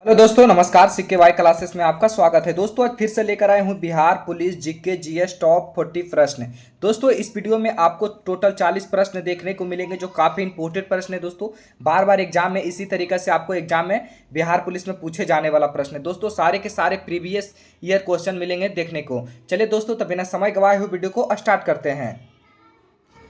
Hello दोस्तों, नमस्कार। सिक्के वाई क्लासेस में आपका स्वागत है। दोस्तों आज फिर से लेकर आए हूं Bihar police GK GS top 40 प्रश्न। दोस्तों इस वीडियो में आपको टोटल 40 प्रश्न देखने को मिलेंगे जो काफ़ी इंपॉर्टेंट प्रश्न है। दोस्तों बार बार एग्जाम में इसी तरीके से आपको एग्जाम में बिहार पुलिस में पूछे जाने वाला प्रश्न है। दोस्तों सारे के सारे प्रीवियस ईयर क्वेश्चन मिलेंगे देखने को। चलिए दोस्तों, तब बिना समय गवाए हुए वीडियो को स्टार्ट करते हैं।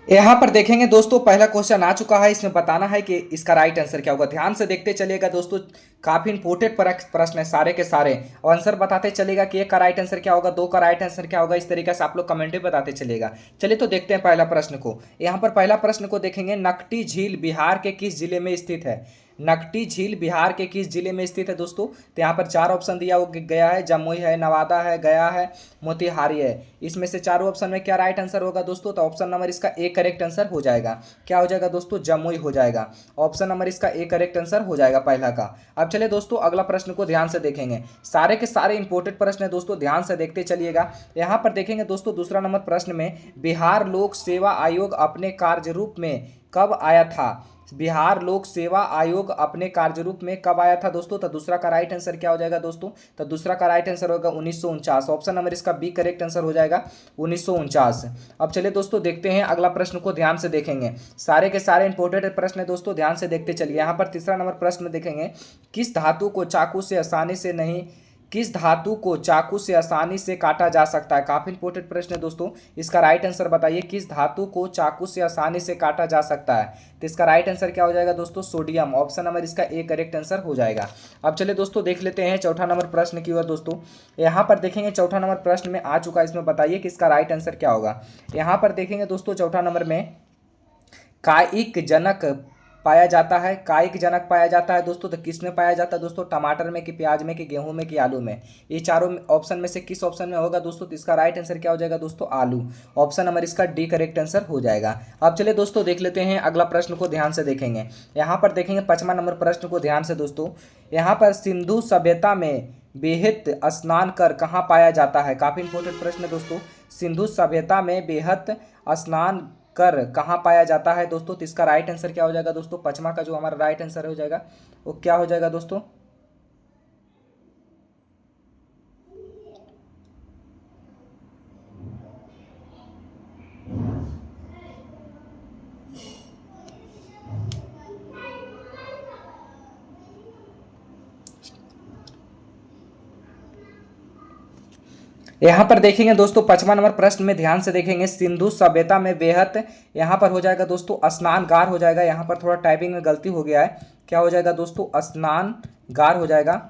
यहाँ पर देखेंगे दोस्तों, पहला क्वेश्चन आ चुका है। इसमें बताना है कि इसका राइट आंसर क्या होगा। ध्यान से देखते चलिएगा दोस्तों, काफी इंपोर्टेंट प्रश्न है सारे के सारे। और आंसर बताते चलेगा कि एक का राइट आंसर क्या होगा, दो का राइट आंसर क्या होगा। इस तरीके से आप लोग कमेंट में बताते चलेगा। चलिए तो देखते हैं पहला प्रश्न को। यहाँ पर पहला प्रश्न को देखेंगे, नकटी झील बिहार के किस जिले में स्थित है। नकटी झील बिहार के किस जिले में स्थित है दोस्तों। तो यहाँ पर चार ऑप्शन दिया गया है, जमुई है, नवादा है, गया है, मोतिहारी है। इसमें से चारों ऑप्शन में क्या राइट आंसर होगा दोस्तों। तो ऑप्शन नंबर इसका ए करेक्ट आंसर हो जाएगा। क्या हो जाएगा दोस्तों, जमुई हो जाएगा। ऑप्शन नंबर इसका ए करेक्ट आंसर हो जाएगा पहला का। अब चलिए दोस्तों अगला प्रश्न को ध्यान से देखेंगे। सारे के सारे इंपोर्टेंट प्रश्न है दोस्तों, ध्यान से देखते चलिएगा। यहाँ पर देखेंगे दोस्तों, दूसरा नंबर प्रश्न में, बिहार लोक सेवा आयोग अपने कार्य रूप में कब आया था। बिहार लोक सेवा आयोग अपने कार्य रूप में कब आया था दोस्तों। तो दूसरा का राइट आंसर क्या हो जाएगा दोस्तों। तो दूसरा का राइट आंसर होगा 1949। ऑप्शन नंबर इसका बी करेक्ट आंसर हो जाएगा 1949। अब चलिए दोस्तों देखते हैं अगला प्रश्न को, ध्यान से देखेंगे। सारे के सारे इंपोर्टेंट प्रश्न है दोस्तों, ध्यान से देखते चलिए। यहाँ पर तीसरा नंबर प्रश्न देखेंगे, किस धातु को चाकू से आसानी से नहीं किस धातु को चाकू से आसानी से काटा जा सकता है। काफी इंपोर्टेंट प्रश्न है दोस्तों, इसका राइट आंसर बताइए। किस धातु को चाकू से आसानी से काटा जा सकता है। तो इसका राइट आंसर क्या हो जाएगा दोस्तों, सोडियम। ऑप्शन नंबर इसका ए करेक्ट आंसर हो जाएगा। अब चलिए दोस्तों देख लेते हैं चौथा नंबर प्रश्न की ओर। दोस्तों यहाँ पर देखेंगे चौथा नंबर प्रश्न में आ चुका है। इसमें बताइए कि इसका राइट आंसर क्या होगा। यहाँ पर देखेंगे दोस्तों चौथा नंबर में, कायिक जनक पाया जाता है। कायिक जनक पाया जाता है दोस्तों। तो किस में पाया जाता है दोस्तों, टमाटर में कि प्याज में कि गेहूं में कि आलू में। ये चारों ऑप्शन में से किस ऑप्शन में होगा दोस्तों। तो इसका राइट आंसर क्या हो जाएगा दोस्तों, आलू। ऑप्शन नंबर इसका डी करेक्ट आंसर हो जाएगा। अब चलिए दोस्तों देख लेते हैं अगला प्रश्न को, ध्यान से देखेंगे। यहाँ पर देखेंगे पांचवा नंबर प्रश्न को, ध्यान से दोस्तों। यहाँ पर सिंधु सभ्यता में बेहद स्नान कर कहाँ पाया जाता है। काफी इंपोर्टेंट प्रश्न है दोस्तों। सिंधु सभ्यता में बेहद स्नान कर कहाँ पाया जाता है दोस्तों। तो इसका राइट आंसर क्या हो जाएगा दोस्तों, पांचवा का जो हमारा राइट आंसर हो जाएगा वो क्या हो जाएगा दोस्तों। यहाँ पर देखेंगे दोस्तों पांचवा नंबर प्रश्न में, ध्यान से देखेंगे, सिंधु सभ्यता में बेहद, यहाँ पर हो जाएगा दोस्तों स्नानगार हो जाएगा। यहाँ पर थोड़ा टाइपिंग में गलती हो गया है। क्या हो जाएगा दोस्तों, स्नानगार हो जाएगा।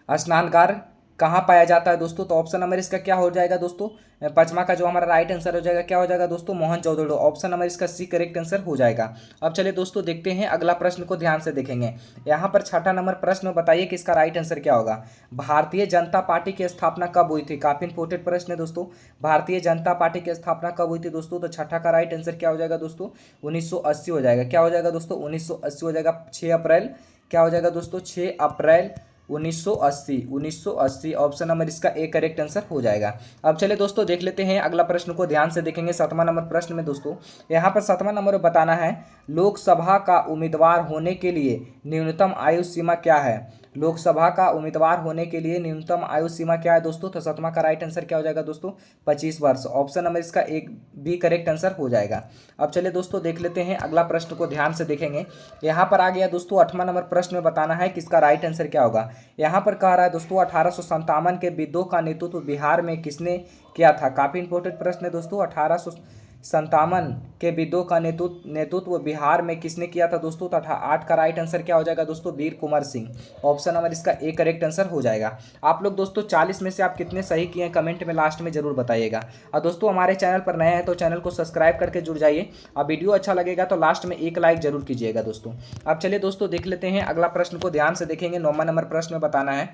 स्नानगार कहाँ पाया जाता है दोस्तों। तो ऑप्शन नंबर इसका क्या हो जाएगा दोस्तों, पांचवा का जो हमारा राइट आंसर हो जाएगा क्या हो जाएगा दोस्तों, मोहनजोदड़ो। ऑप्शन नंबर इसका सी करेक्ट आंसर हो जाएगा। अब चलिए दोस्तों देखते हैं अगला प्रश्न को, ध्यान से देखेंगे। यहाँ पर छठा नंबर प्रश्न बताइए कि इसका राइट आंसर क्या होगा। भारतीय जनता पार्टी की स्थापना कब हुई थी। काफी इंपोर्टेंट प्रश्न है दोस्तों। भारतीय जनता पार्टी की स्थापना कब हुई थी दोस्तों। तो छठा का राइट आंसर क्या हो जाएगा दोस्तों, 1980 हो जाएगा। क्या हो जाएगा दोस्तों, 1980 हो जाएगा। 6 अप्रैल, क्या हो जाएगा दोस्तों, 6 अप्रैल 1980। ऑप्शन नंबर इसका ए करेक्ट आंसर हो जाएगा। अब चलिए दोस्तों देख लेते हैं अगला प्रश्न को, ध्यान से देखेंगे। सातवां नंबर प्रश्न में दोस्तों, यहाँ पर सातवां नंबर बताना है, लोकसभा का उम्मीदवार होने के लिए न्यूनतम आयु सीमा क्या है। लोकसभा का उम्मीदवार होने के लिए न्यूनतम आयु सीमा क्या है दोस्तों। तो सातवां का राइट आंसर क्या हो जाएगा दोस्तों, 25 वर्ष। ऑप्शन नंबर इसका एक बी करेक्ट आंसर हो जाएगा। अब चलिए दोस्तों देख लेते हैं अगला प्रश्न को, ध्यान से देखेंगे। यहाँ पर आ गया दोस्तों आठवां नंबर प्रश्न में बताना है कि इसका राइट आंसर क्या होगा। यहाँ पर कह रहा है दोस्तों, 1857 के विद्रोह का नेतृत्व बिहार में किसने किया था। काफी इंपोर्टेंट प्रश्न है दोस्तों। 1857 के विद्रोह का नेतृत्व बिहार में किसने किया था दोस्तों। तो 8 का राइट आंसर क्या हो जाएगा दोस्तों, वीर कुंवर सिंह। ऑप्शन नंबर इसका ए करेक्ट आंसर हो जाएगा। आप लोग दोस्तों 40 में से आप कितने सही किए हैं कमेंट में लास्ट में जरूर बताइएगा। और दोस्तों हमारे चैनल पर नए हैं तो चैनल को सब्सक्राइब करके जुड़ जाइए। और वीडियो अच्छा लगेगा तो लास्ट में एक लाइक जरूर कीजिएगा दोस्तों। अब चलिए दोस्तों देख लेते हैं अगला प्रश्न को, ध्यान से देखेंगे। 9वां नंबर प्रश्न में बताना है,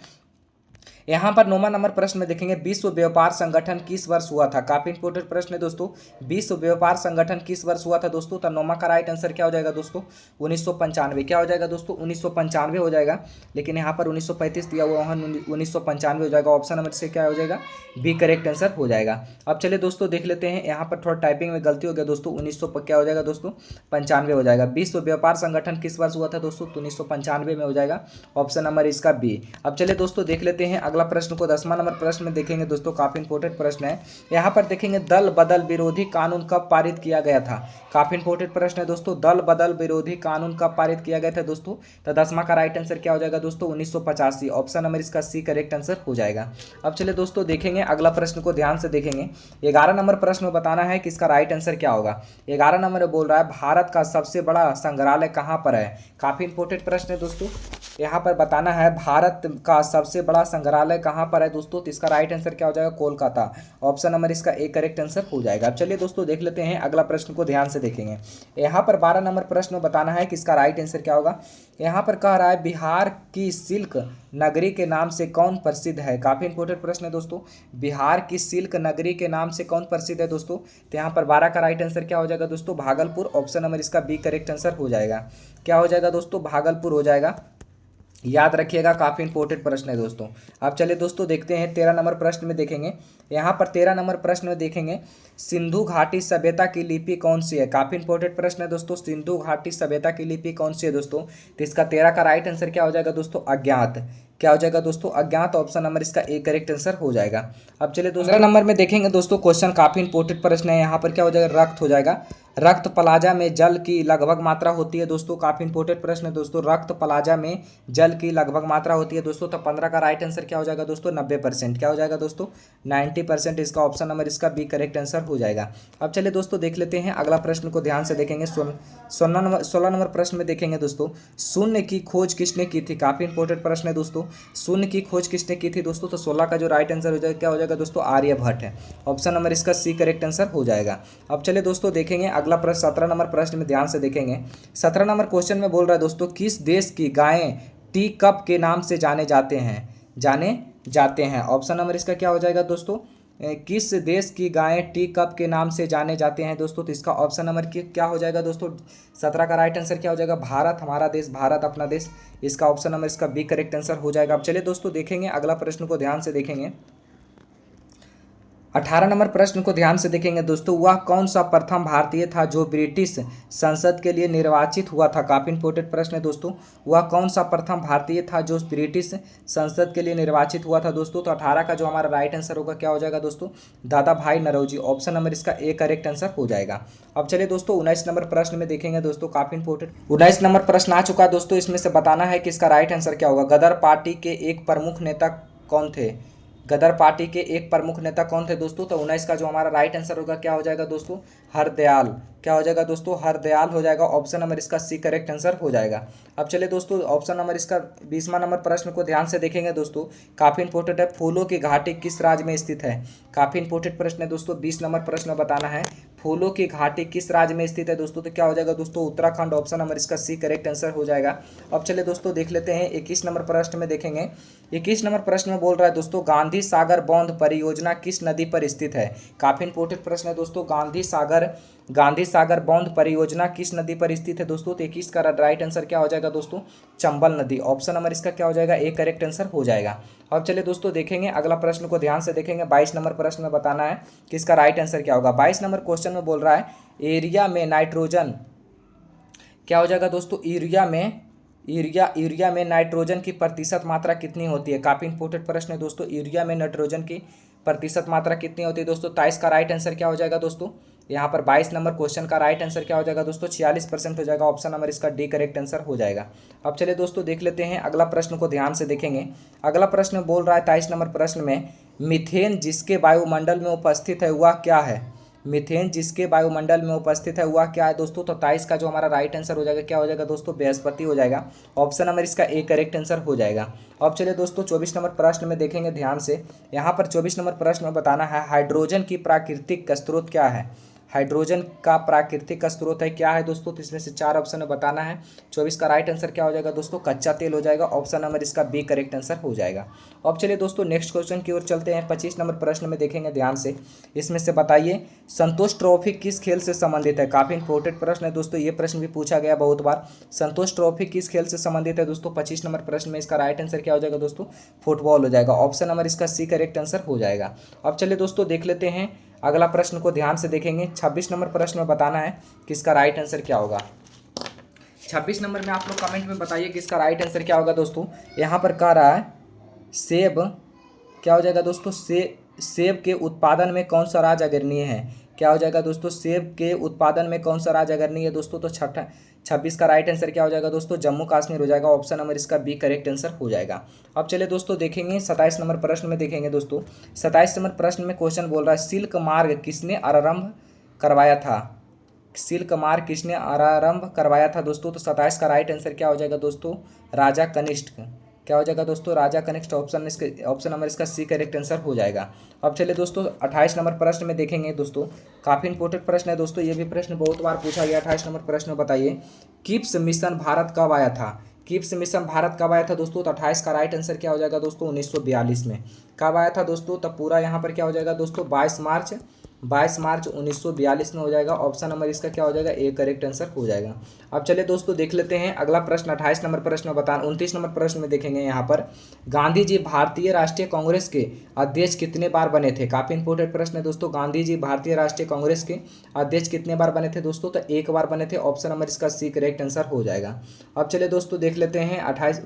यहाँ पर 9वां नंबर प्रश्न में देखेंगे विश्व व्यापार संगठन किस वर्ष हुआ था। काफी इंपोर्टेंट प्रश्न है दोस्तों। विश्व व्यापार संगठन किस वर्ष हुआ था दोस्तों। तो 9वां का राइट आंसर क्या हो जाएगा दोस्तों, 1995। क्या हो जाएगा दोस्तों, 1995 हो जाएगा। लेकिन यहाँ पर 1935 दिया हुआ, वहाँ 1995 हो जाएगा। ऑप्शन नंबर से क्या हो जाएगा, बी करेक्ट आंसर हो जाएगा। अब चलिए दोस्तों देख लेते हैं, यहाँ पर थोड़ा टाइपिंग में गलती हो गया दोस्तों। 1900 क्या हो जाएगा दोस्तों, 95 हो जाएगा। विश्व व्यापार संगठन किस वर्ष हुआ था दोस्तों, तो 1995 में हो जाएगा। ऑप्शन नंबर इसका बी। अब चलिए दोस्तों देख लेते हैं अगला प्रश्न को। 10वां नंबर प्रश्न में देखेंगे दोस्तों, काफी इंपोर्टेंट प्रश्न है। यहाँ पर देखेंगे दल बदल विरोधी कानून कब पारित किया गया था। काफी इंपोर्टेंट प्रश्न है दोस्तों, दल बदल विरोधी कानून कब पारित किया गया था दोस्तों। तो 10वां का राइट आंसर क्या हो जाएगा दोस्तों, 1985। ऑप्शन नंबर इसका सी करेक्ट आंसर हो जाएगा। अब चलिए दोस्तों देखेंगे अगला प्रश्न को ध्यान से देखेंगे। 11 नंबर प्रश्न में बताना है कि इसका राइट आंसर क्या होगा। 11 नंबर में बोल रहा है भारत का सबसे बड़ा संग्रहालय कहाँ पर है। काफी इंपोर्टेंट प्रश्न है दोस्तों। यहाँ पर बताना है भारत का सबसे बड़ा संग्रहालय कहाँ पर है दोस्तों। तो इसका राइट आंसर क्या हो जाएगा, कोलकाता। ऑप्शन नंबर इसका ए करेक्ट आंसर हो जाएगा। अब चलिए दोस्तों देख लेते हैं अगला प्रश्न को ध्यान से देखेंगे। यहाँ पर 12 नंबर प्रश्न में बताना है कि इसका राइट आंसर क्या होगा। यहाँ पर कह रहा है बिहार की सिल्क नगरी के नाम से कौन प्रसिद्ध है। काफी इंपोर्टेंट प्रश्न है दोस्तों। बिहार की सिल्क नगरी के नाम से कौन प्रसिद्ध है दोस्तों। तो यहाँ पर 12 का राइट आंसर क्या हो जाएगा दोस्तों, भागलपुर। ऑप्शन नंबर इसका बी करेक्ट आंसर हो जाएगा। क्या हो जाएगा दोस्तों, भागलपुर हो जाएगा। याद रखिएगा, काफ़ी इंपॉर्टेंट प्रश्न है दोस्तों। अब चलिए दोस्तों देखते हैं 13 नंबर प्रश्न में देखेंगे। यहाँ पर 13 नंबर प्रश्न में देखेंगे सिंधु घाटी सभ्यता की लिपि कौन सी है। काफ़ी इंपॉर्टेंट प्रश्न है दोस्तों, सिंधु घाटी सभ्यता की लिपि कौन सी है दोस्तों। तो इसका 13 का राइट आंसर क्या हो जाएगा दोस्तों, अज्ञात। क्या हो जाएगा दोस्तों, अज्ञात। ऑप्शन नंबर इसका ए करेक्ट आंसर हो जाएगा। अब चलिए दूसरा नंबर में देखेंगे दोस्तों, क्वेश्चन काफ़ी इंपॉर्टेंट प्रश्न है। यहाँ पर क्या हो जाएगा, रक्त हो जाएगा। रक्त प्लाजा में जल की लगभग मात्रा होती है दोस्तों। काफ़ी इंपॉर्टेंट प्रश्न है दोस्तों, रक्त प्लाजा में जल की लगभग मात्रा होती है दोस्तों। तो 15 का राइट आंसर क्या हो जाएगा दोस्तों, 90%। क्या हो जाएगा दोस्तों, 90%। इसका ऑप्शन नंबर इसका बी करेक्ट आंसर हो जाएगा। अब चलिए दोस्तों देख लेते हैं अगला प्रश्न को ध्यान से देखेंगे। 16 नंबर प्रश्न में देखेंगे दोस्तों, शून्य की खोज किसने की थी। काफ़ी इंपॉर्टेंट प्रश्न है दोस्तों, शून्य की खोज किसने की थी दोस्तों। तो 16 का जो राइट आंसर हो जाएगा क्या हो जाएगा दोस्तों, आर्यभट्ट है। ऑप्शन नंबर इसका सी करेक्ट आंसर हो जाएगा। अब चलिए दोस्तों देखेंगे अगला प्रश्न 17 नंबर प्रश्न में ध्यान से देखेंगे। 17 नंबर क्वेश्चन में बोल रहा है दोस्तों, किस देश की गायें टी कप के नाम से जाने जाते हैं। ऑप्शन नंबर इसका क्या हो जाएगा दोस्तों, किस देश की गायें टी कप के नाम से जाने जाते हैं दोस्तों। तो इसका ऑप्शन नंबर क्या हो जाएगा दोस्तों, 17 का राइट आंसर क्या हो जाएगा, भारत, हमारा देश, भारत अपना देश। इसका ऑप्शन नंबर इसका बी करेक्ट आंसर हो जाएगा। अब चलिए दोस्तों देखेंगे अगला प्रश्न को ध्यान से देखेंगे। 18 नंबर प्रश्न को ध्यान से देखेंगे दोस्तों, वह कौन सा प्रथम भारतीय था जो ब्रिटिश संसद के लिए निर्वाचित हुआ था। काफ़ी इंपॉर्टेंट प्रश्न है दोस्तों, वह कौन सा प्रथम भारतीय था जो ब्रिटिश संसद के लिए निर्वाचित हुआ था दोस्तों। तो 18 का जो हमारा राइट आंसर होगा क्या हो जाएगा दोस्तों, दादा भाई नौरोजी। ऑप्शन नंबर इसका ए करेक्ट आंसर हो जाएगा। अब चलिए दोस्तों 19 नंबर प्रश्न में देखेंगे दोस्तों, काफ़ी इंपॉर्टेंट 19 नंबर प्रश्न आ चुका है दोस्तों। इसमें से बताना है कि इसका राइट आंसर क्या होगा। गदर पार्टी के एक प्रमुख नेता कौन थे। गदर पार्टी के एक प्रमुख नेता कौन थे दोस्तों। तो 19 का जो हमारा राइट आंसर होगा क्या हो जाएगा दोस्तों, हरदयाल। क्या हो जाएगा दोस्तों, हरदयाल हो जाएगा। ऑप्शन नंबर इसका सी करेक्ट आंसर हो जाएगा। अब चलिए दोस्तों ऑप्शन नंबर इसका 20वां नंबर प्रश्न को ध्यान से देखेंगे दोस्तों, काफ़ी इंपॉर्टेंट है। फूलों की घाटी किस राज्य में स्थित है। काफ़ी इंपॉर्टेंट प्रश्न है दोस्तों। 20 नंबर प्रश्न में बताना है फूलों की घाटी किस राज्य में स्थित है दोस्तों। तो क्या हो जाएगा दोस्तों, उत्तराखंड। ऑप्शन नंबर इसका सी करेक्ट आंसर हो जाएगा। अब चलिए दोस्तों देख लेते हैं 21 नंबर प्रश्न में देखेंगे। 21 नंबर प्रश्न में बोल रहा है दोस्तों, गांधी सागर बांध परियोजना किस नदी पर स्थित है। काफ़ी इंपॉर्टेंट प्रश्न है दोस्तों, गांधी सागर बांध परियोजना किस नदी पर स्थित है दोस्तों। तो 21 का राइट आंसर क्या हो जाएगा दोस्तों, चंबल नदी। ऑप्शन नंबर इसका क्या हो जाएगा, ए करेक्ट आंसर हो जाएगा। अब चलिए दोस्तों देखेंगे अगला प्रश्न को ध्यान से देखेंगे। 22 नंबर प्रश्न में बताना है कि इसका राइट आंसर क्या होगा। 22 नंबर क्वेश्चन में बोल रहा है एरिया में नाइट्रोजन क्या हो जाएगा दोस्तों, यूरिया में नाइट्रोजन की प्रतिशत मात्रा कितनी होती है। काफ़ी इंपॉर्टेंट प्रश्न है दोस्तों, यूरिया में नाइट्रोजन की प्रतिशत मात्रा कितनी होती है दोस्तों। 23 का राइट आंसर क्या हो जाएगा दोस्तों, यहाँ पर 22 नंबर क्वेश्चन का राइट आंसर क्या हो जाएगा दोस्तों, 46% हो जाएगा। ऑप्शन नंबर इसका डी करेक्ट आंसर हो जाएगा। अब चलिए दोस्तों देख लेते हैं अगला प्रश्न को ध्यान से देखेंगे। अगला प्रश्न बोल रहा है 23 नंबर प्रश्न में, मीथेन जिसके वायुमंडल में उपस्थित है वह क्या है। मीथेन जिसके वायुमंडल में उपस्थित है वह क्या है दोस्तों। तो 23 का जो हमारा राइट आंसर हो जाएगा क्या हो जाएगा दोस्तों, बृहस्पति हो जाएगा। ऑप्शन नंबर इसका ए करेक्ट आंसर हो जाएगा। अब चलिए दोस्तों 24 नंबर प्रश्न में देखेंगे ध्यान से। यहाँ पर 24 नंबर प्रश्न में बताना है हाइड्रोजन की प्राकृतिक स्रोत क्या है। हाइड्रोजन का प्राकृतिक स्रोत है, क्या है दोस्तों? तो इसमें से 4 ऑप्शन में बताना है। 24 का राइट आंसर क्या हो जाएगा दोस्तों? कच्चा तेल हो जाएगा। ऑप्शन नंबर इसका बी करेक्ट आंसर हो जाएगा। अब चलिए दोस्तों नेक्स्ट क्वेश्चन की ओर चलते हैं। 25 नंबर प्रश्न में देखेंगे ध्यान से। इसमें से बताइए संतोष ट्रॉफी किस खेल से संबंधित है? काफी इंपॉर्टेंट प्रश्न है दोस्तों, ये प्रश्न भी पूछा गया बहुत बार। संतोष ट्रॉफी किस खेल से संबंधित है दोस्तों? 25 नंबर प्रश्न में इसका राइट आंसर क्या हो जाएगा दोस्तों? फुटबॉल हो जाएगा। ऑप्शन नंबर इसका सी करेक्ट आंसर हो जाएगा। अब चलिए दोस्तों देख लेते हैं अगला प्रश्न को ध्यान से देखेंगे। 26 नंबर प्रश्न में बताना है कि इसका राइट आंसर क्या होगा। 26 नंबर में आप लोग कमेंट में बताइए कि इसका राइट आंसर क्या होगा दोस्तों। यहाँ पर कह रहा है सेब क्या हो जाएगा दोस्तों? सेब के उत्पादन में कौन सा राज्य अग्रणीय है? क्या हो जाएगा दोस्तों? सेब के उत्पादन में कौन सा राज्य अग्रणीय है दोस्तों? तो 26 का राइट आंसर क्या हो जाएगा दोस्तों? जम्मू कश्मीर हो जाएगा। ऑप्शन नंबर इसका बी करेक्ट आंसर हो जाएगा। अब चलिए दोस्तों देखेंगे 27 नंबर प्रश्न में देखेंगे दोस्तों। 27 नंबर प्रश्न में क्वेश्चन बोल रहा है सिल्क मार्ग किसने आरंभ करवाया था? सिल्क मार्ग किसने आरंभ करवाया था दोस्तों? तो 27 का राइट आंसर क्या हो जाएगा दोस्तों? राजा कनिष्क। क्या हो जाएगा दोस्तों? राजा कनिष्क। ऑप्शन नंबर इसका सी करेक्ट आंसर हो जाएगा। अब चलिए दोस्तों 28 नंबर प्रश्न में देखेंगे दोस्तों। काफ़ी इंपॉर्टेंट प्रश्न है दोस्तों, ये भी प्रश्न बहुत बार पूछा गया। 28 नंबर प्रश्न में बताइए किप्स मिशन भारत कब आया था? किप्स मिशन भारत कब आया था दोस्तों? तो 28 का राइट आंसर क्या हो जाएगा दोस्तों? 1942 में। कब आया था दोस्तों? तब पूरा यहाँ पर क्या हो जाएगा दोस्तों? 22 मार्च 1942 में हो जाएगा। ऑप्शन नंबर इसका क्या हो जाएगा? ए करेक्ट आंसर हो जाएगा। अब चलिए दोस्तों देख लेते हैं अगला प्रश्न। 28 नंबर प्रश्न में बताना 29 नंबर प्रश्न में देखेंगे यहाँ पर गांधी जी भारतीय राष्ट्रीय कांग्रेस के अध्यक्ष कितने बार बने थे? काफ़ी इंपॉर्टेंट प्रश्न है दोस्तों। गांधी जी भारतीय राष्ट्रीय कांग्रेस के अध्यक्ष कितने बार बने थे दोस्तों? तो 1 बार बने थे। ऑप्शन नंबर इसका सी करेक्ट आंसर हो जाएगा। अब चलिए दोस्तों देख लेते हैं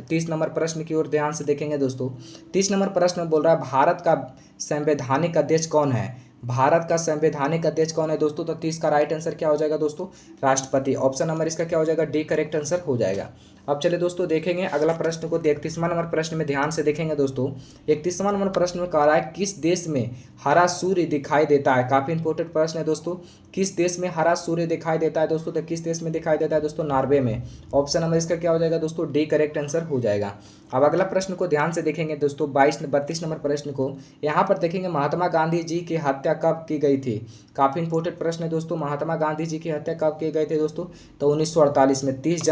30 नंबर प्रश्न की ओर ध्यान से देखेंगे दोस्तों। 30 नंबर प्रश्न में बोल रहा है भारत का संवैधानिक अध्यक्ष कौन है? भारत का संवैधानिक अध्यक्ष कौन है दोस्तों? तो 30 का राइट आंसर क्या हो जाएगा दोस्तों? राष्ट्रपति। ऑप्शन नंबर इसका क्या हो जाएगा? डी करेक्ट आंसर हो जाएगा। अब चलिए दोस्तों देखेंगे अगला प्रश्न को। 31वां नंबर प्रश्न में ध्यान से देखेंगे दोस्तों। 31वां नंबर प्रश्न में कह रहा है किस देश में हरा सूर्य दिखाई देता है? काफी इंपॉर्टेंट प्रश्न है दोस्तों। किस देश में हरा सूर्य दिखाई देता है दोस्तों? तो किस देश में दिखाई देता है दोस्तों? नॉर्वे में। ऑप्शन नंबर इसका क्या हो जाएगा दोस्तों? डी करेक्ट आंसर हो जाएगा। अब अगला प्रश्न को ध्यान से देखेंगे दोस्तों। 32 नंबर प्रश्न को यहाँ पर देखेंगे महात्मा गांधी जी की हत्या कब की गई थी? काफी इंपॉर्टेंट प्रश्न है दोस्तों। महात्मा गांधी जी की हत्या कब की गई थी दोस्तों? तो 1948 में। 30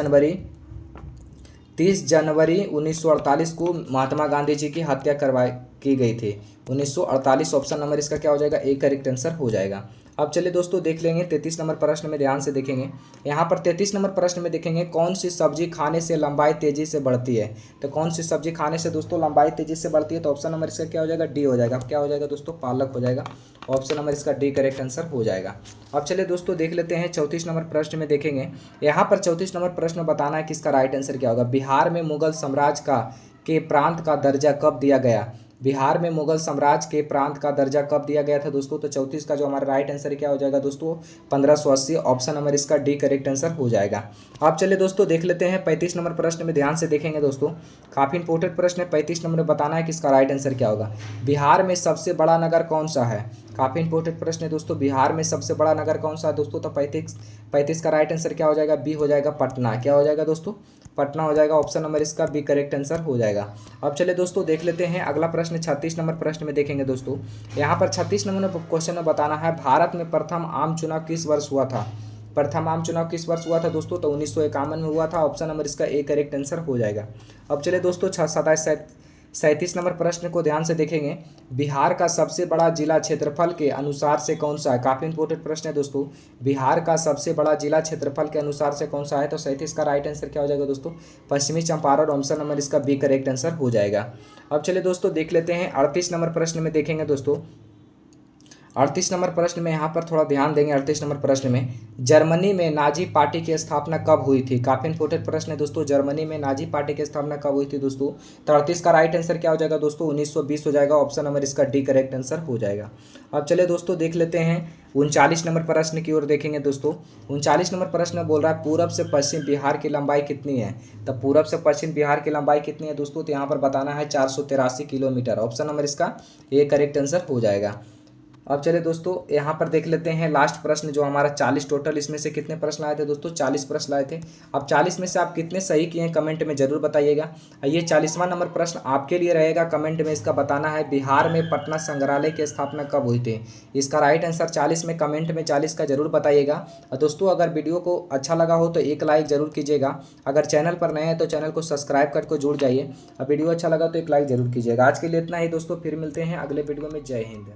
जनवरी 1948 को महात्मा गांधी जी की हत्या की गई थी। 1948 ऑप्शन नंबर इसका क्या हो जाएगा? ए करेक्ट आंसर हो जाएगा। अब चलिए दोस्तों देख लेंगे 33 नंबर प्रश्न में ध्यान से देखेंगे। यहाँ पर 33 नंबर प्रश्न में देखेंगे कौन सी सब्जी खाने से लंबाई तेजी से बढ़ती है? तो कौन सी सब्जी खाने से दोस्तों लंबाई तेजी से बढ़ती है? तो ऑप्शन नंबर इसका क्या हो जाएगा? डी हो जाएगा। क्या हो जाएगा दोस्तों? पालक हो जाएगा। ऑप्शन नंबर इसका डी करेक्ट आंसर हो जाएगा। अब चलिए दोस्तों देख लेते हैं 34 नंबर प्रश्न में देखेंगे। यहाँ पर 34 नंबर प्रश्न में बताना है कि इसका राइट आंसर क्या होगा। बिहार में मुगल साम्राज्य के प्रांत का दर्जा कब दिया गया? बिहार में मुगल साम्राज्य के प्रांत का दर्जा कब दिया गया था दोस्तों? तो 34 का जो हमारा राइट आंसर क्या हो जाएगा दोस्तों? 1580। ऑप्शन नंबर इसका डी करेक्ट आंसर हो जाएगा। अब चलिए दोस्तों देख लेते हैं 35 नंबर प्रश्न में ध्यान से देखेंगे दोस्तों। काफ़ी इंपॉर्टेंट प्रश्न है। 35 नंबर में बताना है कि इसका राइट आंसर क्या होगा। बिहार में सबसे बड़ा नगर कौन सा है? काफ़ी इंपॉर्टेंट प्रश्न है दोस्तों। बिहार में सबसे बड़ा नगर कौन सा है दोस्तों? तो 35 का राइट आंसर क्या हो जाएगा? बी हो जाएगा पटना। क्या हो जाएगा दोस्तों? पटना हो जाएगा। ऑप्शन नंबर इसका बी करेक्ट आंसर हो जाएगा। अब चलिए दोस्तों देख लेते हैं अगला प्रश्न 36 नंबर प्रश्न में देखेंगे दोस्तों। यहाँ पर 36 नंबर क्वेश्चन में बताना है भारत में प्रथम आम चुनाव किस वर्ष हुआ था? प्रथम आम चुनाव किस वर्ष हुआ था दोस्तों? तो 1951 में हुआ था। ऑप्शन नंबर इसका ए करेक्ट आंसर हो जाएगा। अब चलिए दोस्तों 37 नंबर प्रश्न को ध्यान से देखेंगे। बिहार का सबसे बड़ा जिला क्षेत्रफल के अनुसार से कौन सा है? काफ़ी इंपॉर्टेंट प्रश्न है दोस्तों। बिहार का सबसे बड़ा जिला क्षेत्रफल के अनुसार से कौन सा है? तो 37 का राइट आंसर क्या हो जाएगा दोस्तों? पश्चिमी चंपारण। ऑप्शन नंबर इसका बी करेक्ट आंसर हो जाएगा। अब चलिए दोस्तों देख लेते हैं 38 नंबर प्रश्न में देखेंगे दोस्तों। 38 नंबर प्रश्न में यहाँ पर थोड़ा ध्यान देंगे। 38 नंबर प्रश्न में जर्मनी में नाजी पार्टी की स्थापना कब हुई थी? काफ़ी इंपॉर्टेंट प्रश्न है दोस्तों। जर्मनी में नाजी पार्टी की स्थापना कब हुई थी दोस्तों? तो 38 का राइट आंसर क्या हो जाएगा दोस्तों? 1920 हो जाएगा। ऑप्शन नंबर इसका डी करेक्ट आंसर हो जाएगा। अब चलिए दोस्तों देख लेते हैं 39 नंबर प्रश्न की ओर देखेंगे दोस्तों। 39 नंबर प्रश्न बोल रहा है पूरब से पश्चिम बिहार की लंबाई कितनी है? तो पूरब से पश्चिम बिहार की लंबाई कितनी है दोस्तों? तो यहाँ पर बताना है 483 किलोमीटर। ऑप्शन नंबर इसका ए करेक्ट आंसर हो जाएगा। अब चले दोस्तों यहाँ पर देख लेते हैं लास्ट प्रश्न जो हमारा 40 टोटल, इसमें से कितने प्रश्न आए थे दोस्तों? 40 प्रश्न आए थे। अब 40 में से आप कितने सही किए हैं कमेंट में जरूर बताइएगा। ये 40वां नंबर प्रश्न आपके लिए रहेगा, कमेंट में इसका बताना है बिहार में पटना संग्रहालय की स्थापना कब हुई थी। इसका राइट आंसर 40 में कमेंट में 40 का जरूर बताइएगा। और दोस्तों अगर वीडियो को अच्छा लगा हो तो एक लाइक जरूर कीजिएगा। अगर चैनल पर नए हैं तो चैनल को सब्सक्राइब करके जुड़ जाइए। और वीडियो अच्छा लगा तो एक लाइक जरूर कीजिएगा। आज के लिए इतना ही दोस्तों, फिर मिलते हैं अगले वीडियो में। जय हिंद।